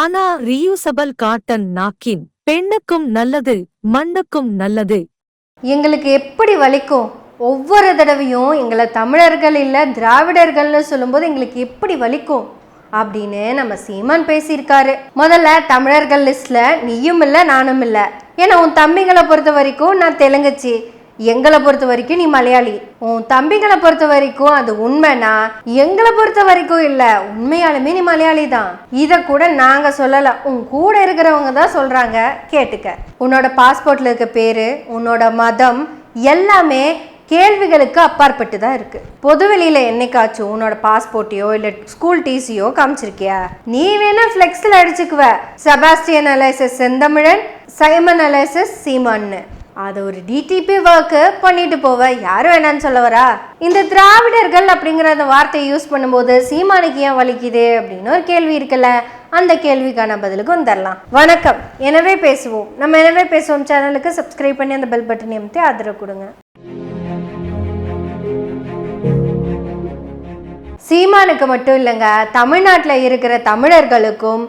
ஆனா reusable cotton napkin பெண்ணுக்கும் நல்லது, மண்ணுக்கும் நல்லது. எங்களுக்கு எப்படி வலிக்கும்? ஒவ்வொரு தடவையும் எங்களை தமிழர்கள் இல்லை திராவிடர்கள்னு சொல்லும்போது எங்களுக்கு எப்படி வலிக்கும் அப்படின்னு நம்ம சீமான் பேசியிருக்காரு. முதல்ல தமிழர்கள் லிஸ்ட்ல நீயும் இல்லை நானும் இல்லை. ஏன்னா உன் தம்பிங்களை பொறுத்த வரைக்கும் நான் தெலுங்கச்சி, எங்களை பொறுத்த வரைக்கும் நீ மலையாளி. உன் தம்பிகளை பொறுத்த வரைக்கும் அது உண்மைனா, எங்களை பொறுத்த வரைக்கும் இல்ல, உண்மையாலுமே நீ மலையாளி தான். இத கூட நாங்க சொல்லல, உன் கூட இருக்கிறவங்க தான் சொல்றாங்க. கேட்டுக்க. உன்னோட பாஸ்போர்ட்ல இருக்க பேரு, உன்னோட மதம் எல்லாமே கேள்விகளுக்கு அப்பாற்பட்டு தான் இருக்கு. பொதுவெளியில என்னைக்காச்சும் உன்னோட பாஸ்போர்ட்டையோ இல்ல ஸ்கூல் டிசியோ காமிச்சிருக்கியா? நீ வேணா ஃபிளெக்ஸ்ல அடிச்சுக்குவ, செபாஸ்டியன் அலைசஸ் செந்தமிழன், சைமன் அலைசஸ் சீமான்னு. அதை ஒரு டிடிபி ஒர்க்கு பண்ணிட்டு போவ, யாரும் வேணான்னு சொல்ல வரா? இந்த திராவிடர்கள் அப்படிங்கிற அந்த வார்த்தையை யூஸ் பண்ணும்போது சீமானுக்கு ஏன் வலிக்குது அப்படின்னு ஒரு கேள்வி இருக்குல்ல, அந்த கேள்விக்கான பதிலுக்கு வந்துடலாம். வணக்கம், எனவே பேசுவோம். நம்ம எனவே பேசுவோம் சேனலுக்கு சப்ஸ்கிரைப் பண்ணி அந்த பெல் பட்டன் அமைத்து ஆதரவு கொடுங்க. சீமானுக்கு மட்டும் இல்லைங்க, தமிழ்நாட்டில் இருக்கிற தமிழர்களுக்கும்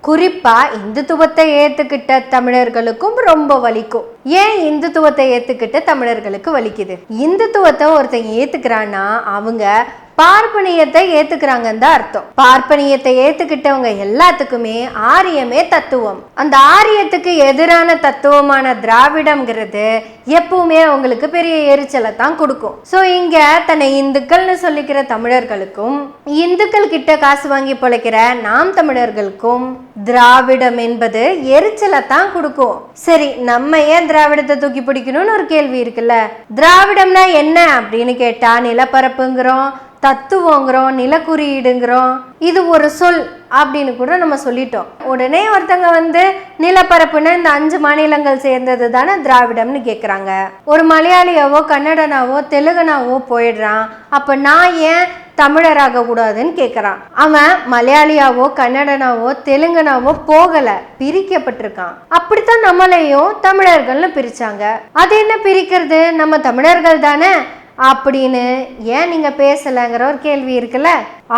குறிப்பா இந்துத்துவத்தை ஏத்துக்கிட்ட தமிழர்களுக்கும் ரொம்ப வலிக்கும். ஏன் இந்துத்துவத்தை ஏத்துக்கிட்ட தமிழர்களுக்கு வலிக்குது? இந்துத்துவத்தை ஒருத்தன் ஏத்துக்கிறான்னா அவங்க பார்ப்பனியத்தை ஏத்துக்கிறாங்கன்னு தான் அர்த்தம். பார்ப்பனியத்தை ஏத்துக்கிட்டவங்க எல்லாத்துக்குமே ஆரியமே தத்துவம். அந்த ஆரியத்துக்கு எதிரான தத்துவமான திராவிடம்ங்கிறது எப்பவுமே அவங்களுக்கு பெரிய எரிச்சலை தான் கொடுக்கும். ஸோ இங்க தன்னை இந்துக்கள்னு சொல்லிக்கிற தமிழர்களுக்கும் இந்துக்கள் கிட்ட காசு வாங்கி பிழைக்கிற நாம் தமிழர்களுக்கும் திராவிடம் என்பது எரிச்சலை தான் கொடுக்கும். சரி, நம்ம ஏன் திராவிடத்தை தூக்கி பிடிக்கணும்னு ஒரு கேள்வி இருக்குல்ல. திராவிடம்னா என்ன அப்படின்னு கேட்டா நிலப்பரப்புங்கிறோம், தத்துவங்கிறோம், நிலக்குறியீடுங்கிறோம். இது ஒரு சொல் அப்படின்னு கூட நம்ம சொல்லிட்டோம். உடனே ஒருத்தங்க நிலப்பரப்புன்னு இந்த 5 மாநிலங்கள் சேர்ந்தது தானே திராவிடம்னு கேட்குறாங்க. ஒரு மலையாளியாவோ கன்னடனாவோ தெலுங்கனாவோ போயிடுறான், அப்போ நான் ஏன் தமிழராக கூடாதுன்னு கேட்குறான். அவன் மலையாளியாவோ கன்னடனாவோ தெலுங்கனாவோ போகலை, பிரிக்கப்பட்டிருக்கான். அப்படித்தான் நம்மளையும் தமிழர்கள்னு பிரிச்சாங்க. அது என்ன பிரிக்கிறது? நம்ம தமிழர்கள் தானே அப்படின்னு ஏன் நீங்க பேசலைங்கிற ஒரு கேள்வி இருக்குல்ல.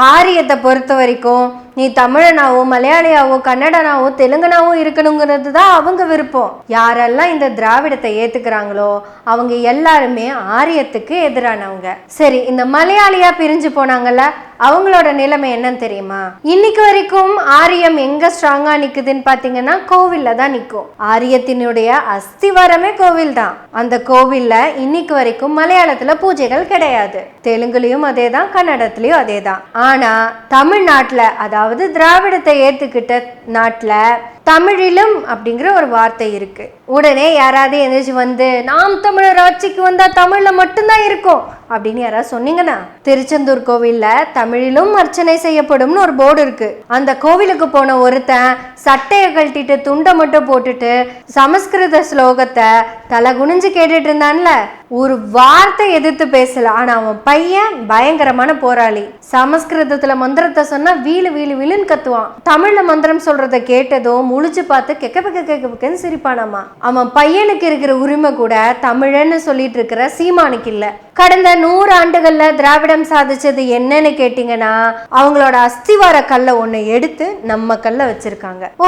ஆரியத்தை பொறுத்த வரைக்கும் நீ தமிழனாவோ மலையாளியாவோ கன்னடனாவோ தெலுங்கனாவோ இருக்கணுங்கிறது தான் அவங்க விருப்பம். யாரெல்லாம் இந்த திராவிடத்தை ஏத்துக்கிறாங்களோ அவங்க எல்லாருமே ஆரியத்துக்கு எதிரானவங்க. சரி, இந்த மலையாளியா பிரிஞ்சு போனாங்கல்ல, அவங்களோட நிலைமை என்னன்னு தெரியுமா? இன்னைக்கு வரைக்கும் ஆரியம் எங்க ஸ்ட்ராங்கா நிக்குதுன்னு பாத்தீங்கன்னா கோவில்ல தான் நிக்கும். ஆரியத்தினுடைய அஸ்திவாரமே கோவில் தான். அந்த கோவில்ல இன்னைக்கு வரைக்கும் மலையாளத்துல பூஜைகள் கிடையாது. தெலுங்குலயும் அதே தான், கன்னடத்துலயும் அதே தான். ஆனா தமிழ்நாட்டுல, அதாவது திராவிடத்தை ஏத்துக்கிட்ட நாட்டுல தமிழிலும் அப்படிங்கிற ஒரு வார்த்தை இருக்கு. உடனே யாராவது எந்திரிச்சு நாம் தமிழர் ஆட்சிக்கு வந்தா தமிழ்ல மட்டும்தான் இருக்கும் அப்படின்னு யாராவது சொன்னீங்கன்னா, திருச்செந்தூர் கோவில்ல தமிழிலும் அர்ச்சனை செய்யப்படும்னு ஒரு போர்டு இருக்கு. அந்த கோவிலுக்கு போன ஒருத்தன் சட்டையை கழட்டிட்டு துண்டை மட்டும் போட்டுட்டு சமஸ்கிருத ஸ்லோகத்தை தலை குனிஞ்சு கேட்டுட்டு இருந்தான்ல, ஒரு வார்த்தை எதிர்த்து பேசல. ஆனா அவன் பையன் பயங்கரமான போராளி. சமஸ்கிருதத்துல மந்திரத்தை சொன்னா வீலு வீலு வீலுன்னு கத்துவான். தமிழ்ல மந்திரம் சொல்றத கேட்டதும் முழிச்சு பார்த்து கெக்கன்னு சிரிப்பானாமா. அவன் பையனுக்கு இருக்கிற உரிமை கூட தமிழன்னு சொல்லிட்டு இருக்கிற சீமானுக்கு இல்ல. கடந்த 100 ஆண்டுகள்ல திராவிடம் சாதிச்சது என்னன்னு கேட்டீங்கன்னா, அவங்களோட அஸ்திவார கல்லை ஒண்ணு எடுத்து நம்ம கல்ல வச்சிருக்காங்க. ஓ,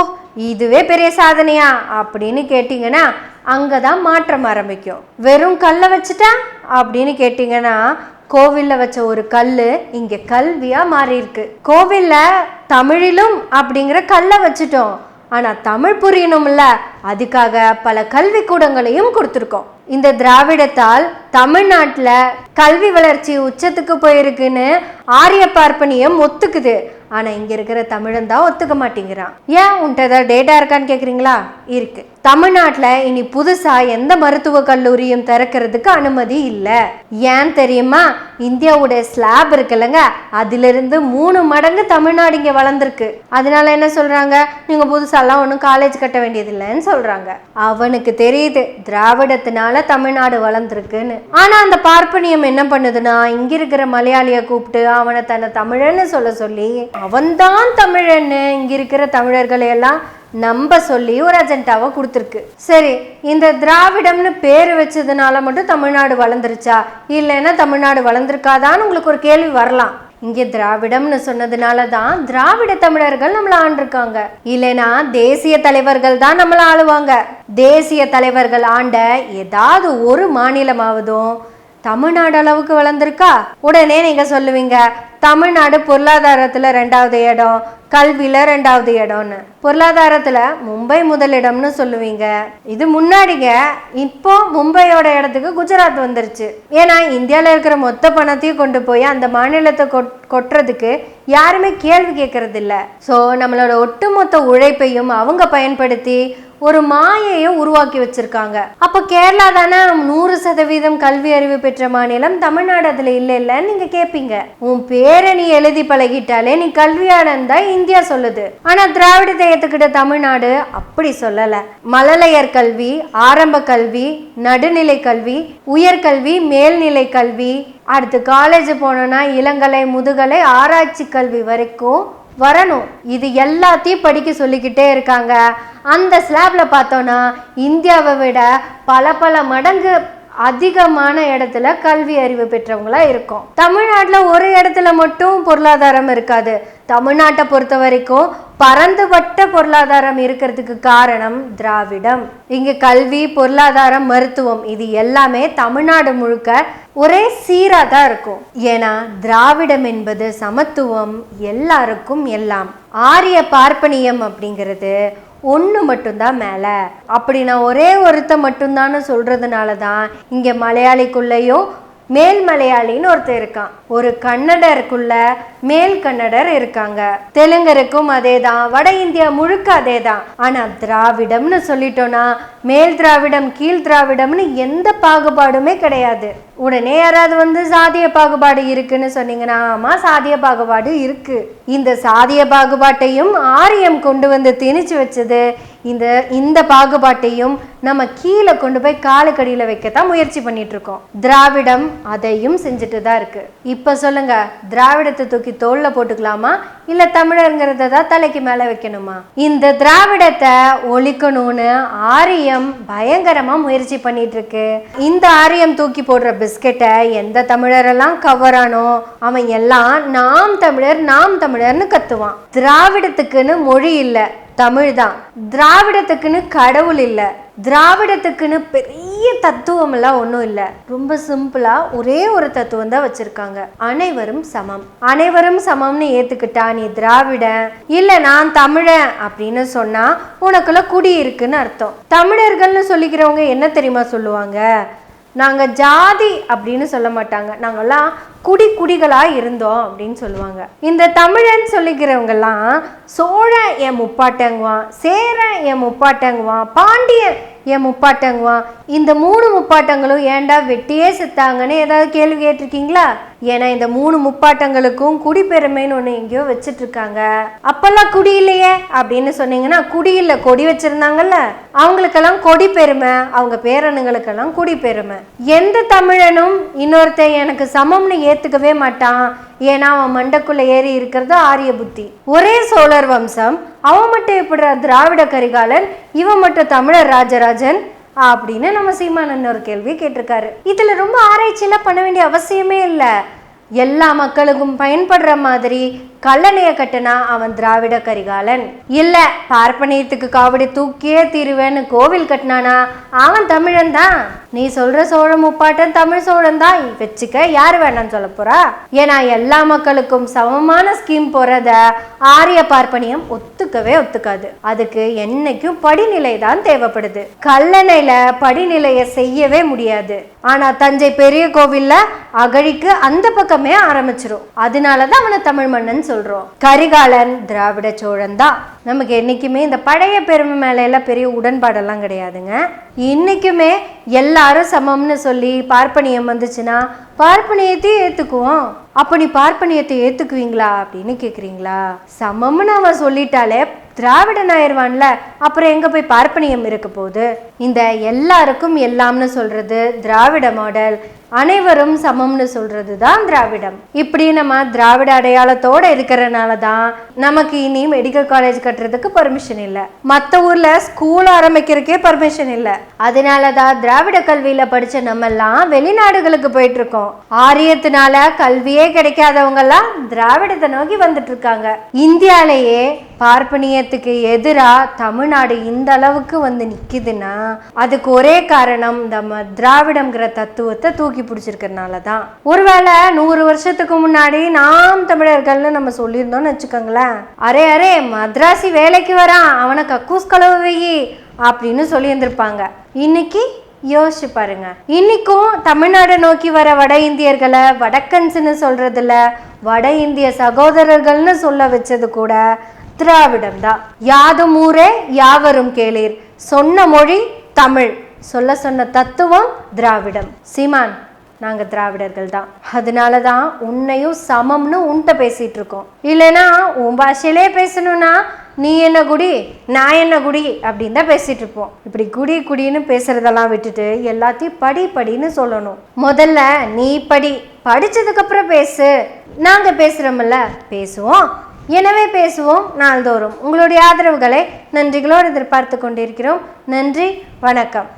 இதுவே பெரிய சாதனையா அப்படின்னு கேட்டீங்கன்னா அங்கதான் மாற்றம் ஆரம்பிக்கும். வெறும் கல்லை வச்சுட்டா அப்படின்னு கேட்டீங்கன்னா, கோவில்ல வச்ச ஒரு கல்லு இங்க கல்வியா மாறி இருக்கு. கோவில்ல தமிழிலும் அப்படிங்கிற கல்லை வச்சுட்டோம், ஆனா தமிழ் புரியணும்ல, அதுக்காக பல கல்வி கூடங்களையும் கொடுத்துருக்கோம். இந்த திராவிடத்தால் தமிழ்நாட்டுல கல்வி வளர்ச்சி உச்சத்துக்கு போயிருக்குன்னு ஆரிய பார்ப்பனியம் ஒத்துக்குது. ஆனா இங்க இருக்கிற தமிழன் தான் ஒத்துக்க மாட்டேங்கிறான். ஏன், உன்ட்ட ஏதாவது டேட்டா இருக்கான்னு கேக்குறீங்களா? இருக்கு. தமிழ்நாட்டுல இனி புதுசா எந்த மருத்துவ கல்லூரியும் திறக்கிறதுக்கு அனுமதி இல்லை. ஏன் தெரியுமா? இந்தியாவுடைய ஸ்லாப் இருக்குல்லங்க, அதுல இருந்து 3 மடங்கு தமிழ்நாடு இங்க வளர்ந்துருக்கு. அதனால என்ன சொல்றாங்க, நீங்க புதுசாலாம் ஒன்றும் காலேஜ் கட்ட வேண்டியதில்லைன்னு சொல்றாங்க. அவனுக்கு தெரியுது திராவிடத்தினால தமிழ்நாடு வளர்ந்துருக்குன்னு. ஆனா அந்த பார்ப்பனியம் என்ன பண்ணுதுன்னா, இங்க இருக்கிற மலையாளிய கூப்பிட்டு அவனை தன்னை தமிழன்னு சொல்ல சொல்லி அவன்தான் தமிழன்னு இங்க இருக்கிற தமிழர்களை எல்லாம் நம்ப சொல்லி ஒரு அஜெண்டாவை கொடுத்துருக்கு. சரி, இந்த திராவிடம்னு பேர் வச்சதுனால மட்டும் தமிழ்நாடு வளர்ந்துருச்சா, இல்லைன்னா தமிழ்நாடு வளர்ந்துருக்காதான்னு உங்களுக்கு ஒரு கேள்வி வரலாம். இங்க திராவிடம்னு சொன்னதுனால தான் திராவிட தமிழர்கள் நம்மள ஆண்டிருக்காங்க. இல்லைன்னா தேசிய தலைவர்கள் தான் நம்மள ஆளுவாங்க. தேசிய தலைவர்கள் ஆண்ட ஏதாவது ஒரு மாநிலமாவதும் தமிழ்நாடு அளவுக்கு வளர்ந்துருக்கா? உடனே நீங்க சொல்லுவீங்க தமிழ்நாடு பொருளாதாரத்துல 2வது இடம், கல்வியில 2வது இடம்னு. பொருளாதாரத்துல மும்பை முதலிடம்னு சொல்லுவீங்க. இது முன்னாடிங்க. இப்போ மும்பையோட இடத்துக்கு குஜராத் வந்துருச்சு. ஏன்னா இந்தியாவில் இருக்கிற மொத்த பணத்தையும் கொண்டு போய் அந்த மாநிலத்தை கொட்டுறதுக்கு யாருமே கேள்வி கேட்கறது இல்லை. ஸோ நம்மளோட ஒட்டுமொத்த உழைப்பையும் அவங்க பயன்படுத்தி ஒரு மாயையை உருவாக்கி வச்சிருக்காங்க. அப்ப கேரளா தானே 100% கல்வி அறிவு பெற்ற மாநிலம், தமிழ்நாடு அதுல இல்லைன்னு நீங்க கேட்பீங்க. உன் பேரை நீ எழுதி பழகிட்டாலே நீ கல்வியாளன் தான் இந்தியா சொல்லுது. ஆனா திராவிடத்தை ஏத்துக்கிட்ட தமிழ்நாடு அப்படி சொல்லல. மழலையர் கல்வி, ஆரம்ப கல்வி, நடுநிலை கல்வி, உயர்கல்வி, மேல்நிலை கல்வி, அடுத்து காலேஜ் போனோம்னா இளங்கலை, முதுகலை, ஆராய்ச்சி கல்வி வரைக்கும் வரணும். இது எல்லாத்தையும் படிக்க சொல்லிக்கிட்டே இருக்காங்க. அந்த ஸ்லாப்ல பார்த்தோன்னா இந்தியாவை விட பல மடங்கு அதிகமான இடத்துல கல்வி அறிவு பெற்றவங்களா இருக்கும். தமிழ்நாட்டில் ஒரு இடத்துல மட்டும் பொருளாதாரம் இருக்காது. தமிழ்நாட்டை பொறுத்த வரைக்கும் பரந்துபட்ட பொருளாதாரம் இருக்கிறதுக்கு காரணம் திராவிடம். இங்க கல்வி, பொருளாதாரம், மருத்துவம் இது எல்லாமே தமிழ்நாடு முழுக்க ஒரே சீரா தான் இருக்கும். ஏன்னா திராவிடம் என்பது சமத்துவம், எல்லாருக்கும் எல்லாம். ஆரிய பார்ப்பனியம் அப்படிங்கிறது ஒன்று மட்டும்தான் மேலே. அப்படி நான் ஒரே ஒருத்த மட்டும்தான்னு சொல்றதுனால தான் இங்கே மலையாளிக்குள்ளேயும் மேல் மலையாளின்னு ஒருத்தர் இருக்கான். ஒரு கன்னடருக்குள்ள மேல் கன்னடர் இருக்காங்க. தெலுங்கருக்கும் அதே தான், வட இந்தியா முழுக்க அதே தான். ஆனா திராவிடம்னு சொல்லிட்டோம்னா மேல் திராவிடம், கீழ் திராவிடம்னு எந்த பாகுபாடுமே கிடையாது. உடனே யாராவது சாதிய பாகுபாடு இருக்குன்னு சொன்னீங்கன்னா, ஆமா சாதிய பாகுபாடு இருக்கு. இந்த சாதிய பாகுபாட்டையும் ஆரியம் கொண்டு வந்து திணிச்சு வச்சது. இந்த பாகுபாட்டையும் நம்ம கீழே கொண்டு போய் காலுக்கடியில வைக்கத்தான் முயற்சி பண்ணிட்டு இருக்கோம். திராவிடம் அதையும் செஞ்சுட்டு தான் இருக்கு. இப்ப சொல்லுங்க, திராவிடத்தை தூக்கி தோல்ல போட்டுக்கலாமா, இல்ல தமிழருங்கிறத தான் தலைக்கு மேல வைக்கணுமா? இந்த திராவிடத்தை ஒழிக்கணும்னு ஆரியம் பயங்கரமா முயற்சி பண்ணிட்டு இருக்கு. இந்த ஆரியம் தூக்கி போடுற பிஸ்கெட்டை எந்த தமிழரெல்லாம் கவரானோ அவன் எல்லாம் நாம் தமிழர் நாம் தமிழர்னு கத்துவான். திராவிடத்துக்குன்னு மொழி இல்லை, தமிழ் தான். திராவிடத்துக்குன்னு கடவுள் இல்லை, திராவிடத்துக்குன்னு பெரிய தத்துவம் எல்லாம் ஒன்றும் இல்லை. ரொம்ப சிம்பிளா ஒரே ஒரு தத்துவம் தான் வச்சிருக்காங்க, அனைவரும் சமம். அனைவரும் சமம்னு ஏத்துக்கிட்டா நீ திராவிடன், இல்ல நான் தமிழன் அப்படின்னு சொன்னா உனக்குள்ள குடி இருக்குன்னு அர்த்தம். தமிழர்கள்னு சொல்லிக்கிறவங்க என்ன தெரியுமா சொல்லுவாங்க? நாங்க ஜாதி அப்படின்னு சொல்ல மாட்டாங்க, நாங்கெல்லாம் குடிகளா இருந்தோம் அப்படின்னு சொல்லுவாங்க. இந்த தமிழன் சொல்லிக்கிறவங்கெல்லாம் சோழன் என் முப்பாட்டங்குவான், சேரன் என் முப்பாட்டங்குவான், பாண்டியன் என் முப்பாட்டங்குவான். இந்த 3 முப்பாட்டங்களும் ஏண்டா வெட்டியே செத்தாங்கன்னு ஏதாவது கேள்வி கேட்டிருக்கீங்களா? ஏன்னா இந்த 3 முப்பாட்டங்களுக்கும் குடிப்பெருமைன்னு ஒன்று எங்கேயோ வச்சுட்டு இருக்காங்க. அப்பெல்லாம் குடி இல்லையே அப்படின்னு சொன்னீங்கன்னா, குடி இல்லை, கொடி வச்சிருந்தாங்கல்ல, அவங்களுக்கெல்லாம் கொடி பெருமை, அவங்க பேரனுங்களுக்கெல்லாம் குடி பெருமை. எந்த தமிழனும் இன்னொருத்தன் எனக்கு சமம்னு ஏத்துக்கவே மாட்டான். ஏன்னா அவன் மண்டக்குள்ள ஏறி இருக்கிறது ஆரிய புத்தி. ஒரே சோழர் வம்சம், அவன் மட்டும் எப்படி திராவிட கரிகாலன், இவன் மட்டும் தமிழர் ராஜராஜன் அப்படின்னு நம்ம சீமானன் ஒரு கேள்வி கேட்டிருக்காரு. இதுல ரொம்ப ஆராய்ச்சியெல்லாம் பண்ண வேண்டிய அவசியமே இல்லை. எல்லா மக்களுக்கும் பயன்படுற மாதிரி கல்லணைய கட்டினா அவன் திராவிட கரிகாலன். இல்ல பார்ப்பனியத்துக்கு காவடி தூக்கியே தீருவேன்னு கோவில் கட்டினானா அவன் தமிழன் தான். நீ சொல்ற சோழ முப்பாட்டன் தமிழ் சோழன் தான் வச்சுக்க, யாரு வேணான்னு சொல்ல போறா? ஏன்னா எல்லா மக்களுக்கும் சமமான ஸ்கீம் போறத ஆரிய பார்ப்பனியம் ஒத்துக்காது. அதுக்கு என்னைக்கும் படிநிலை தான் தேவைப்படுது. கல்லணையில படிநிலைய செய்யவே முடியாது. ஆனா தஞ்சை பெரிய கோவில்ல அகழிக்கு அந்த பக்கமே ஆரம்பிச்சிரும். அதனாலதான் அவனை தமிழ் மன்னன் சொல்றோம். கரிகாலன் திராவிட சோழன் தான். நமக்கு என்னைக்குமே இந்த பழைய பெருமை மேல எல்லாம் பெரிய உடன்பாடெல்லாம் கிடையாதுங்க. இன்னைக்குமே எல்லாரும் சமம்னு சொல்லி பார்ப்பனியம் வந்துச்சுன்னா பார்ப்பனியத்தையும் ஏத்துக்குவோம். அப்ப நீ பார்ப்பனியத்தை ஏத்துக்குவீங்களா அப்படின்னு கேக்குறீங்களா? சமம்னு அவன் சொல்லிட்டாலே திராவிடன் ஆயிடுவான்ல, அப்புறம் எங்க போய் பார்ப்பனியம் இருக்க போகுது? இந்த எல்லாருக்கும் எல்லாம்னு சொல்றது திராவிட மாடல், அனைவரும் சமம்னு சொல்றது தான் திராவிடம். இப்படி நம்ம திராவிட அடையாளத்தோட இருக்கிறனால தான் நமக்கு இனி மெடிக்கல் காலேஜ் கட்டுறதுக்கு பர்மிஷன் இல்லை, மற்ற ஊர்ல ஸ்கூல் ஆரம்பிக்கிறதுக்கே பர்மிஷன் இல்லை. அதனாலதான் திராவிட கல்வியில படிச்ச நம்ம எல்லாம் வெளிநாடுகளுக்கு போயிட்டு இருக்கோம். ஆரியத்தினால கல்வியே கிடைக்கவே கிடைக்காதவங்கெல்லாம் திராவிடத்தை நோக்கி வந்துட்டு இருக்காங்க. இந்தியாலேயே பார்ப்பனியத்துக்கு எதிராக தமிழ்நாடு இந்த அளவுக்கு வந்து நிக்குதுன்னா அதுக்கு ஒரே காரணம் நம்ம திராவிடம்ங்கிற தத்துவத்தை தூக்கி பிடிச்சிருக்கிறதுனால தான். ஒருவேளை 100 வருஷத்துக்கு முன்னாடி நாம் தமிழர்கள்னு நம்ம சொல்லியிருந்தோம்னு வச்சுக்கோங்களேன், அரே அரே மദ്രാசி வேலைக்கு வரான், அவனை கக்கூஸ் கழுவு வெயி அப்படின்னு சொல்லி இருந்திருப்பாங்க. இன்னைக்கு யோசிச்சு பாருங்க. இன்னைக்கும் தமிழ்நாடு நோக்கி வர வட இந்தியர்களை வடக்கன்ஸ்ன்னு சொல்றதுல வட இந்திய சகோதரர்கள்னு சொல்ல வச்சது கூட திராவிடம் தான். யாதும் ஊரே யாவரும் கேளீர், சொன்ன மொழி தமிழ், சொல்ல சொன்ன தத்துவம் திராவிடம். சீமான், நாங்கள் திராவிடர்கள் தான். அதனால தான் உன்னையும் சமம்னு உன்கிட்ட பேசிட்டு இருக்கோம். இல்லைன்னா உன் பாஷையிலே பேசணும்னா நீ என்ன குடி நான் என்ன குடி அப்படின்னு தான் பேசிட்டு இருப்போம். இப்படி குடி குடின்னு பேசுறதெல்லாம் விட்டுட்டு எல்லாத்தையும் படி படின்னு சொல்லணும். முதல்ல நீ படிச்சதுக்கு அப்புறம் பேசு. நாங்க பேசுறோம்ல, பேசுவோம். எனவே பேசுவோம் நாள்தோறும். உங்களுடைய ஆதரவுகளை நன்றிகளோடு எதிர்பார்த்து கொண்டிருக்கிறோம். நன்றி, வணக்கம்.